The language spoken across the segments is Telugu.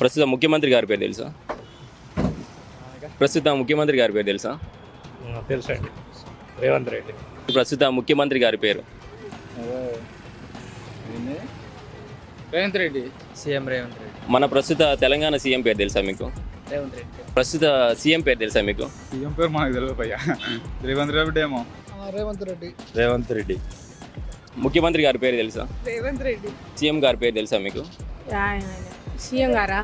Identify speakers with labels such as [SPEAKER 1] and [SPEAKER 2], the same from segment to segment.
[SPEAKER 1] ప్రస్తుత ముఖ్యమంత్రి గారి పేరు తెలుసా? ప్రస్తుత ముఖ్యమంత్రి గారి పేరు తెలుసా?
[SPEAKER 2] తెలుసండి, రేవంత్ రెడ్డి.
[SPEAKER 1] ప్రస్తుత ముఖ్యమంత్రి గారి పేరు
[SPEAKER 3] రేవంత్ రెడ్డి.
[SPEAKER 4] సీఎం రేవంత్ రెడ్డి.
[SPEAKER 1] మన ప్రస్తుత తెలంగాణ సీఎం పేరు తెలుసా మీకు?
[SPEAKER 4] రేవంత్ రెడ్డి.
[SPEAKER 1] ప్రస్తుత సీఎం పేరు తెలుసా మీకు?
[SPEAKER 3] సీఎం పేరు మనకు తెలియదు భయ్యా. రేవంత్ రెడ్డి ఏమో.
[SPEAKER 2] రేవంత్ రెడ్డి.
[SPEAKER 1] ముఖ్యమంత్రి గారి పేరు తెలుసా?
[SPEAKER 5] రేవంత్ రెడ్డి.
[SPEAKER 1] సీఎం గారి పేరు తెలుసా మీకు?
[SPEAKER 5] సీఎం గారా?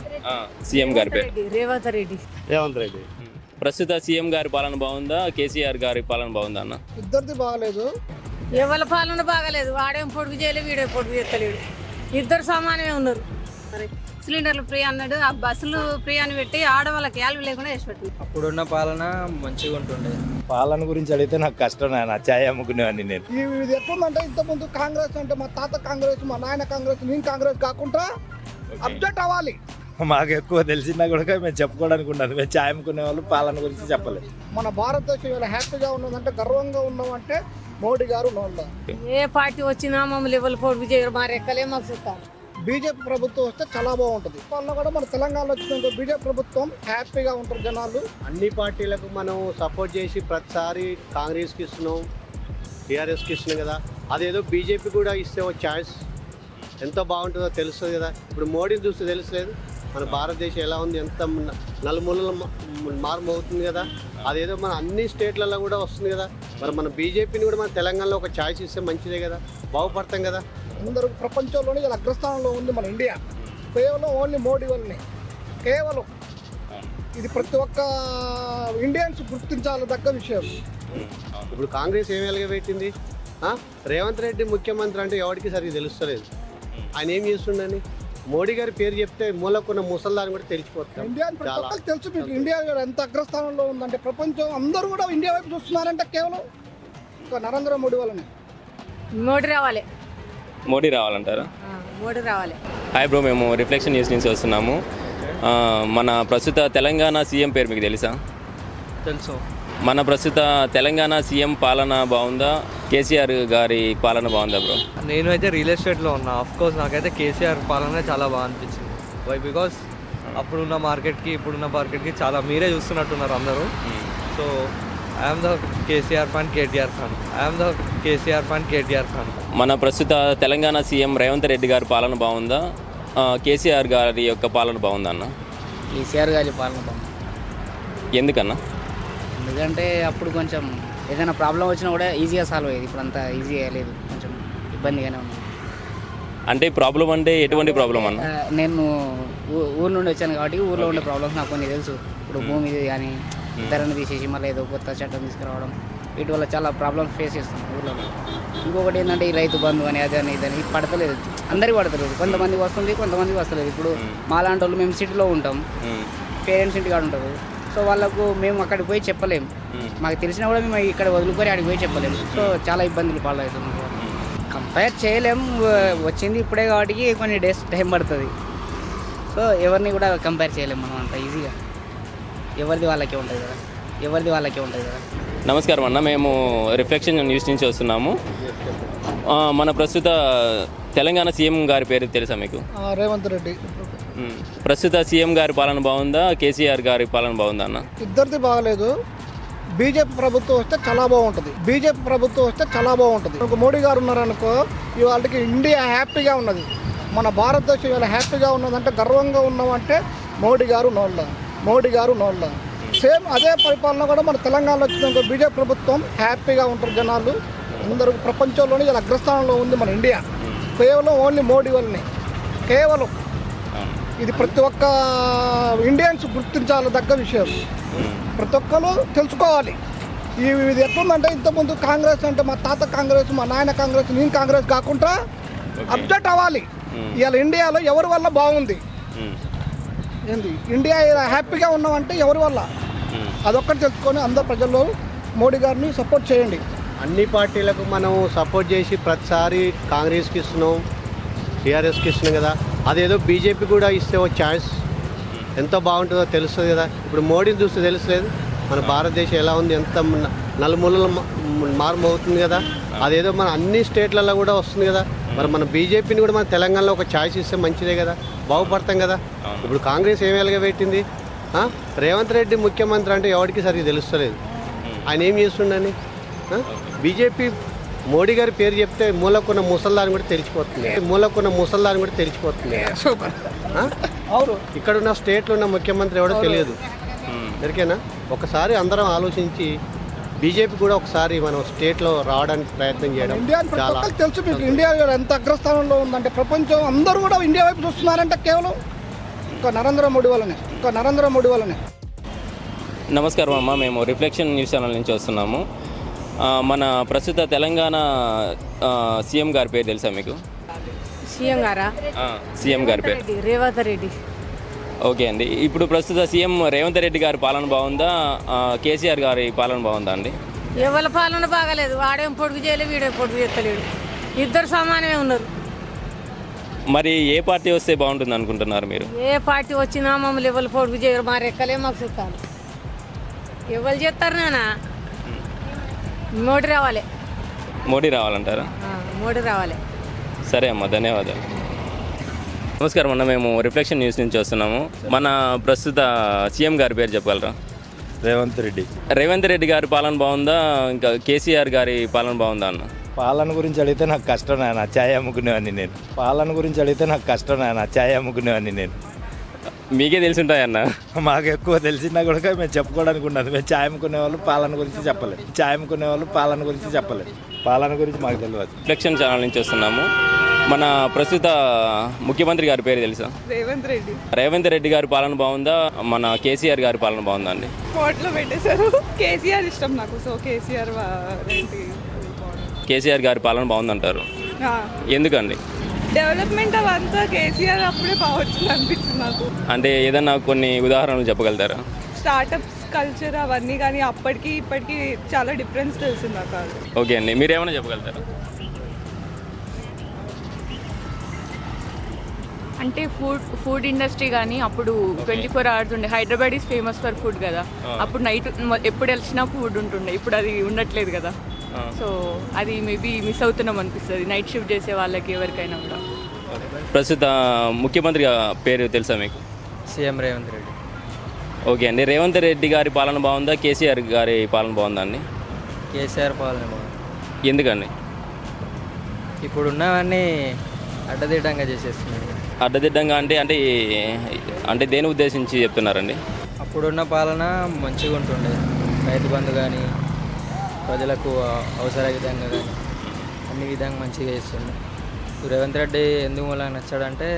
[SPEAKER 1] సీఎం గారి పేరు
[SPEAKER 5] రేవంత్ రెడ్డి.
[SPEAKER 2] రేవంత్ రెడ్డి.
[SPEAKER 1] ప్రస్తుత సీఎం గారి పాలన బాగుందా, కేసీఆర్ గారి పాలన బాగుందా అన్న?
[SPEAKER 6] ఇద్దరిది బాగలేదు.
[SPEAKER 5] ఎవరి పాలన బాగలేదు. వాడేం పొడుగు చేయలేదు, వీడేం పొడుగు చేస్తలేడు. ఇద్దరు సమానమే ఉన్నారు. మరి సిలిండర్లు ఫ్రీ అన్నాడు, ఆ బస్సులు ఫ్రీ అని పెట్టి ఆడవాళ్ళకి యాల్వి లేకుండా చేసి పెట్టి.
[SPEAKER 4] అప్పుడున్న పాలన మంచిగా ఉంటుండే.
[SPEAKER 2] పాలన గురించి అడిగితే నాకు కష్టం, నాయన ఛాయ్ అమ్ముకునేవాడిని నేను.
[SPEAKER 6] ఇది ఎట్లుందంటే ఇంతకుముందు కాంగ్రెస్ అంటే మా తాత కాంగ్రెస్, మా నాయన కాంగ్రెస్, నేను కాంగ్రెస్ కాకుండా అప్డేట్ అవ్వాలి.
[SPEAKER 2] మాకు ఎక్కువ తెలిసినా కూడా మేము చెప్పుకోవడానికి ఉండదు. మేము ఛాయ్ అమ్ముకునే వాళ్ళు పాలన గురించి చెప్పలేదు.
[SPEAKER 6] మన భారతదేశం ఇలా హ్యాపీగా ఉన్నదంటే, గర్వంగా ఉన్నామంటే మోడీ గారు నోళ్ళ.
[SPEAKER 5] ఏ పార్టీ వచ్చినా మమ్మల్ని ఎవరు పొడుగు చేయరు, మా రెక్కలే మాకు చుట్టారు.
[SPEAKER 6] బీజేపీ ప్రభుత్వం వస్తే చాలా బాగుంటుంది. వాళ్ళ కూడా మన తెలంగాణలో వచ్చిన బీజేపీ ప్రభుత్వం హ్యాపీగా ఉంటారు జనాలు.
[SPEAKER 7] అన్ని పార్టీలకు మనం సపోర్ట్ చేసి ప్రతిసారి కాంగ్రెస్కి ఇస్తున్నాం, టీఆర్ఎస్కి ఇస్తున్నాం కదా. అదేదో బీజేపీ కూడా ఇస్తే ఒక ఛాయిస్ ఎంత బాగుంటుందో తెలుస్తుంది కదా. ఇప్పుడు మోడీని చూస్తే తెలుసలేదు మన భారతదేశం ఎలా ఉంది, ఎంత నలుమూలల మారుమవుతుంది కదా. అదేదో మన అన్ని స్టేట్లలో కూడా వస్తుంది కదా. మరి మన బీజేపీని కూడా మన తెలంగాణలో ఒక ఛాయిస్ ఇస్తే మంచిదే కదా, బాగుపడతాం కదా.
[SPEAKER 6] అందరూ ప్రపంచంలోనే ఇలా అగ్రస్థానంలో ఉంది మన ఇండియా, కేవలం ఓన్లీ మోడీ వల్లనే. కేవలం ఇది ప్రతి ఒక్క ఇండియన్స్ గుర్తించాలి దగ్గ విషయం.
[SPEAKER 7] ఇప్పుడు కాంగ్రెస్ ఏం వెలగబెట్టింది? రేవంత్ రెడ్డి ముఖ్యమంత్రి అంటే ఎవరికి సరిగ్గా తెలుస్తలేదు. ఆయన ఏం చేస్తుండని మోడీ గారి పేరు చెప్తే మూలకున్న ముసల్దాన్ని కూడా తెలిసిపోతుంది.
[SPEAKER 6] ఇండియా ప్రతి ఒక్కరికి తెలుసు. మీకు ఇండియా ఎంత అగ్రస్థానంలో ఉందంటే, ప్రపంచం అందరూ కూడా ఇండియా వైపు చూస్తున్నారంటే కేవలం నరేంద్ర మోడీ వల్లనే.
[SPEAKER 5] మోడీ రావాలి.
[SPEAKER 1] మోడీ రావాలంటారా?
[SPEAKER 5] మోడీ రావాలి.
[SPEAKER 1] హాయ్ బ్రో, మేము రిఫ్లెక్షన్ న్యూస్ నుంచి వస్తున్నాము. మన ప్రస్తుత తెలంగాణ సీఎం పేరు మీకు తెలుసా?
[SPEAKER 4] తెలుసు.
[SPEAKER 1] మన ప్రస్తుత తెలంగాణ సీఎం పాలన బాగుందా, కేసీఆర్ గారి పాలన బాగుందా బ్రో?
[SPEAKER 4] నేను అయితే రియల్ ఎస్టేట్లో ఉన్నా. కోర్స్ నాకైతే కేసీఆర్ పాలన చాలా బాగా అనిపించింది. వై బికాస్ అప్పుడున్న మార్కెట్కి ఇప్పుడున్న మార్కెట్కి చాలా మీరే చూస్తున్నట్టున్నారు అందరూ. So I'm the KCR fan, KTR fan. I'm the KCR fan, KTR fan.
[SPEAKER 1] మన ప్రస్తుత తెలంగాణ సీఎం రేవంత్ రెడ్డి గారి పాలన బాగుందా, కేసీఆర్ గారి యొక్క పాలన బాగుందా అన్న?
[SPEAKER 8] కేసీఆర్ గారి పాలన బాగుంది.
[SPEAKER 1] ఎందుకన్నా?
[SPEAKER 8] ఎందుకంటే అప్పుడు కొంచెం ఏదైనా ప్రాబ్లం వచ్చినా కూడా ఈజీగా సాల్వ్ అయ్యేది. ఇప్పుడు అంతా ఈజీగా లేదు, కొంచెం ఇబ్బందిగానే ఉంది.
[SPEAKER 1] అంటే ప్రాబ్లం అంటే ఎటువంటి ప్రాబ్లం అన్న?
[SPEAKER 8] నేను ఊరు నుండి వచ్చాను కాబట్టి ఊర్లో ఉండే ప్రాబ్లమ్స్ నాకు కొన్ని తెలుసు. ఇప్పుడు భూమి కానీ ధరను తీసేసి మళ్ళీ ఏదో కొత్త చట్టం తీసుకురావడం, వీటి వల్ల చాలా ప్రాబ్లమ్స్ ఫేస్ చేస్తున్నాం ఊర్లో. ఇంకొకటి ఏంటంటే ఈ రైతు బంధు అని అదని ఇదని పడతలేదు, అందరికీ పడతలేదు. కొంతమందికి వస్తుంది, కొంతమందికి వస్తలేదు. ఇప్పుడు మాలాంటి వాళ్ళు మేము సిటీలో ఉంటాం, పేరెంట్స్ ఇంటి కాడ ఉంటారు. సో వాళ్ళకు మేము అక్కడికి పోయి చెప్పలేము. మాకు తెలిసినా కూడా మేము ఇక్కడ వదులుకొని అక్కడికి పోయి చెప్పలేము. సో చాలా ఇబ్బందులు పాలవుతున్నాం. కంపేర్ చేయలేము, వచ్చింది ఇప్పుడే కాబట్టి కొన్ని డేస్ టైం పడుతుంది. సో ఎవరిని కూడా కంపేర్ చేయలేము మనం అంత ఈజీగా. ఎవరిది వాళ్ళకే ఉంటుంది కదా.
[SPEAKER 1] నమస్కారం అన్న, మేము రిఫ్లెక్షన్ న్యూస్ నుంచి వస్తున్నాము. మన ప్రస్తుత తెలంగాణ సీఎం గారి పేరు తెలుసా మీకు?
[SPEAKER 6] రేవంత్ రెడ్డి.
[SPEAKER 1] ప్రస్తుత సీఎం గారి పాలన బాగుందా, కేసీఆర్ గారి పాలన బాగుందా అన్న?
[SPEAKER 6] ఇద్దరిది బాగలేదు. బీజేపీ ప్రభుత్వం వస్తే చాలా బాగుంటుంది. ఒక మోడీ గారు ఉన్నారనుకో, ఇవాళకి ఇండియా హ్యాపీగా ఉన్నది. మన భారతదేశం ఇలా హ్యాపీగా ఉన్నదంటే, గర్వంగా ఉన్నామంటే మోడీ గారు నోళ్ళ. సేమ్ అదే పరిపాలన కూడా మన తెలంగాణలో వచ్చిన బీజేపీ ప్రభుత్వం హ్యాపీగా ఉంటారు జనాలు. అందరూ ప్రపంచంలోనే ఇలా అగ్రస్థానంలో ఉంది మన ఇండియా, కేవలం ఓన్లీ మోడీ వల్లనే. కేవలం ఇది ప్రతి ఒక్క ఇండియన్స్ గుర్తించాలి దగ్గ విషయం. ప్రతి ఒక్కరు తెలుసుకోవాలి. ఇది ఎట్లుందంటే ఇంతకుముందు కాంగ్రెస్ అంటే మా తాత కాంగ్రెస్, మా నాయన కాంగ్రెస్, నేను కాంగ్రెస్ కాకుండా అప్డేట్ అవ్వాలి. ఇవాళ ఇండియాలో ఎవరి వల్ల బాగుంది, ఏంది ఇండియా ఇలా హ్యాపీగా ఉన్నామంటే ఎవరి వల్ల, అదొక్కటి తెలుసుకొని అందరు ప్రజల్లో మోడీ గారిని సపోర్ట్ చేయండి.
[SPEAKER 7] అన్ని పార్టీలకు మనం సపోర్ట్ చేసి ప్రతిసారి కాంగ్రెస్కి ఇస్తున్నాం, టీఆర్ఎస్కి ఇస్తున్నాం కదా. అదేదో బీజేపీ కూడా ఇస్తే ఒక ఛాయిస్ ఎంత బాగుంటుందో తెలుస్తుంది కదా. ఇప్పుడు మోడీని చూస్తే తెలుసలేదు మన భారతదేశం ఎలా ఉంది, ఎంత నలుమూలల మారుమవుతుంది కదా, అదేదో మన అన్ని స్టేట్లలో కూడా వస్తుంది కదా. మరి మన బీజేపీని కూడా మన తెలంగాణలో ఒక ఛాయిస్ ఇస్తే మంచిదే కదా, బాగుపడతాం కదా. ఇప్పుడు కాంగ్రెస్ ఏం వెలగబెట్టింది? రేవంత్ రెడ్డి ముఖ్యమంత్రి అంటే ఎవరికి సరిగ్గా తెలుస్తలేదు ఆయన ఏం చేస్తుండని. బీజేపీ మోడీ గారి పేరు చెప్తే మూలకున్న ముసల్దాన్ని కూడా తెలిసిపోతుంది, ఇక్కడ ఉన్న స్టేట్లో ఉన్న ముఖ్యమంత్రి ఎవడో తెలియదు. ఎరికేనా? ఒకసారి అందరం ఆలోచించి బీజేపీ కూడా ఒకసారి మనం స్టేట్లో రావడానికి ప్రయత్నం చేయడం చాలా
[SPEAKER 6] తెలుసు మీకు. ఇండియా ఎంత అగ్రస్థానంలో ఉందంటే ప్రపంచం అందరూ కూడా ఇండియా వైపు చూస్తున్నారంటే కేవలం నరేంద్ర మోడీ వల్లనే.
[SPEAKER 1] నమస్కారం అమ్మ, మేము రిఫ్లెక్షన్ న్యూస్ ఛానల్ నుంచి వస్తున్నాము. మన ప్రస్తుత తెలంగాణ సీఎం గారి పేరు తెలుసా మీకు?
[SPEAKER 5] సీఎం గారా?
[SPEAKER 1] సీఎం గారి పేరు
[SPEAKER 5] రేవంత్ రెడ్డి.
[SPEAKER 1] ఓకే అండి. ఇప్పుడు ప్రస్తుత సీఎం రేవంత్ రెడ్డి గారి పాలన బాగుందా, కేసీఆర్ గారి పాలన బాగుందా అండి?
[SPEAKER 5] ఎవరి పాలన బాగాలేదు, వాడేం పొడుగు చేయలేదు, వీడేం పొడుగు చేస్తలేడు. ఇద్దరు సమానమే ఉన్నారు.
[SPEAKER 1] మరి ఏ పార్టీ వస్తే బాగుంటుంది అనుకుంటున్నారు మీరు?
[SPEAKER 5] ఏ పార్టీ వచ్చినా మమ్మల్ని ఎవరు పొడుగు చేయరు, మా రెక్కలే మాకు చుట్టాలు. ఎవరు చేస్తారు నానా? మోడీ రావాలంటారా? మోడీ రావాలి.
[SPEAKER 1] సరే అమ్మ, ధన్యవాదాలు. నమస్కారం అన్న, మేము రిఫ్లెక్షన్ న్యూస్ నుంచి వస్తున్నాము. మన ప్రస్తుత సీఎం గారి పేరు చెప్పగలరా? రేవంత్ రెడ్డి గారి పాలన బాగుందా, ఇంకా కేసీఆర్ గారి పాలన బాగుందా అన్న?
[SPEAKER 2] పాలన గురించి అడిగితే నాకు కష్టం నాయన, ఛాయ్ అమ్ముకునేవాడిని నేను.
[SPEAKER 1] మీకే తెలిసి ఉంటాయన్న.
[SPEAKER 2] మాకు ఎక్కువ తెలిసినా కూడా మేము చెప్పుకోవడానికి ఉన్నది. మేము ఛాయ్ అమ్ముకునే వాళ్ళు పాలన గురించి చెప్పలేదు. పాలన గురించి మాకు తెలియదు.
[SPEAKER 1] రిఫ్లెక్షన్ ఛానల్ నుంచి వస్తున్నాము. మన ప్రస్తుత ముఖ్యమంత్రి గారి పేరు తెలుసా? రేవంత్ రెడ్డి గారి పాలన బాగుందా, మన కేసీఆర్ గారి పాలన బాగుందా అండి?
[SPEAKER 9] కోర్టులో పెట్టేశారు. కేసీఆర్ ఇష్టం నాకు, సో
[SPEAKER 1] కేసీఆర్ గారి పాలన బాగుందంటారు. ఎందుకండి?
[SPEAKER 9] డెవలప్మెంట్ అవంతా కేసీఆర్ అప్పుడే బాగుంటుంది అనిపిస్తుంది నాకు.
[SPEAKER 1] అంటే ఏదన్నా కొన్ని ఉదాహరణలు చెప్పగలుగుతారా?
[SPEAKER 9] స్టార్టప్స్ కల్చర్ అవన్నీ కానీ అప్పటికి ఇప్పటికి చాలా డిఫరెన్స్ తెలిసింది నాకు.
[SPEAKER 1] ఓకే అండి, మీరేమైనా చెప్పగలుగుతారా?
[SPEAKER 10] అంటే ఫుడ్ ఇండస్ట్రీ కానీ అప్పుడు 24 hours ఉండే. Hyderabad is famous for food కదా. అప్పుడు నైట్ ఎప్పుడు వెళ్ళినా ఫుడ్ ఉంటుండే, ఇప్పుడు అది ఉండట్లేదు కదా. సో అది మేబీ మిస్ అవుతున్నాం అనిపిస్తుంది నైట్ షిఫ్ట్ చేసే వాళ్ళకి ఎవరికైనా కూడా.
[SPEAKER 1] ప్రస్తుత ముఖ్యమంత్రి పేరు తెలుసా మీకు?
[SPEAKER 4] సీఎం రేవంత్ రెడ్డి.
[SPEAKER 1] ఓకే అండి, రేవంత్ రెడ్డి గారి పాలన బాగుందా, కేసీఆర్ గారి పాలన బాగుందా అండి?
[SPEAKER 4] కేసీఆర్ పాలన బాగుంది.
[SPEAKER 1] ఎందుకండి?
[SPEAKER 4] ఇప్పుడు ఉన్నవన్నీ అడ్డదిడ్డంగా చేసేస్తున్నాడు.
[SPEAKER 1] అడ్డదిడ్డంగా అంటే దేని ఉద్దేశించి చెప్తున్నారండి?
[SPEAKER 4] అప్పుడున్న పాలన మంచిగా ఉంటుండే, రైతు బంధు కానీ ప్రజలకు అవసర విధంగా కానీ అన్ని విధంగా మంచిగా చేస్తుండే. రేవంత్ రెడ్డి ఎందుకు మూలంగా నచ్చాడంటే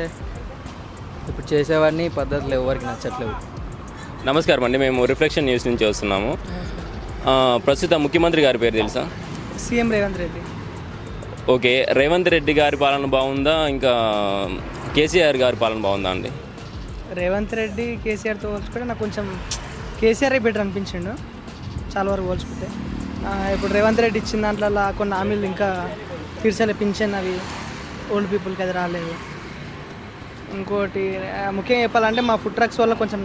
[SPEAKER 4] ఇప్పుడు చేసేవాడిని పద్ధతులు ఎవరికి నచ్చట్లేవు.
[SPEAKER 1] నమస్కారం అండి, మేము రిఫ్లెక్షన్ న్యూస్ నుంచి వస్తున్నాము. ప్రస్తుత ముఖ్యమంత్రి గారి పేరు తెలుసా?
[SPEAKER 9] సీఎం రేవంత్ రెడ్డి.
[SPEAKER 1] ఓకే, రేవంత్ రెడ్డి గారి పాలన బాగుందా, ఇంకా కేసీఆర్ గారి పాలన బాగుందా అండి?
[SPEAKER 9] రేవంత్ రెడ్డి కేసీఆర్తో పోల్చుకుంటే నాకు కొంచెం కేసీఆర్ బెటర్ అనిపించిండు చాలా వరకు పోల్చుకుంటే. ఇప్పుడు రేవంత్ రెడ్డి ఇచ్చిన దాంట్లో కొన్ని హామీలు ఇంకా తీర్చాలి, పింఛన్ అవి ఓల్డ్ పీపుల్కి అది రాలేదు. ఇంకోటి ముఖ్యంగా చెప్పాలంటే మా ఫుడ్ ట్రక్స్ వల్ల కొంచెం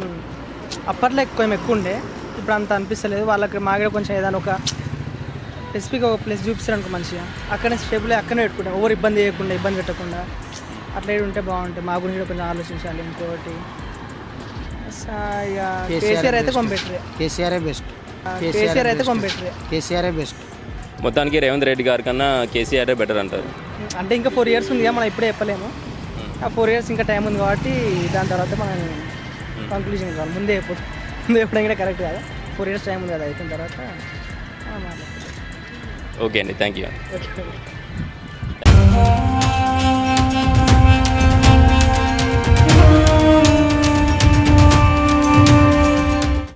[SPEAKER 9] అప్పట్లో కొంచెం ఎక్కువ ఉండే, ఇప్పుడు అంత అనిపిస్తలేదు. వాళ్ళకి మాగడ కొంచెం ఏదైనా ఒక స్పెసిఫిక్గా ఒక ప్లేస్ చూపిస్తారు అనుకో మంచిగా, అక్కడనే స్టేబుల్ అక్కడనే పెట్టుకుంటాం, ఎవరు ఇబ్బంది పెట్టకుండా అట్లా ఉంటే బాగుంటుంది. మా గురించి కొంచెం ఆలోచించాలి. ఇంకోటి కేసీఆర్ అయితే కొంపెట్టరే, కేసీఆర్ అయితే కొంపెట్టరే, కేసీఆర్ బెస్ట్.
[SPEAKER 1] మొత్తానికి రేవంత్ రెడ్డి గారి కన్నా కేసీఆర్ బెటర్ అంటారు.
[SPEAKER 9] అంటే ఇంకా 4 years ఉంది, మనం ఇప్పుడే చెప్పలేము. ఆ 4 years ఇంకా టైం ఉంది కాబట్టి దాని తర్వాత మనం కంక్లూజన్ కావాలి. ముందే ఎప్పుడైనా కరెక్ట్ కాదు. 4 years టైం ఉంది కదా, అయిపోయిన తర్వాత
[SPEAKER 1] ఓకే అండి, థ్యాంక్ యూ.
[SPEAKER 9] ఓకే.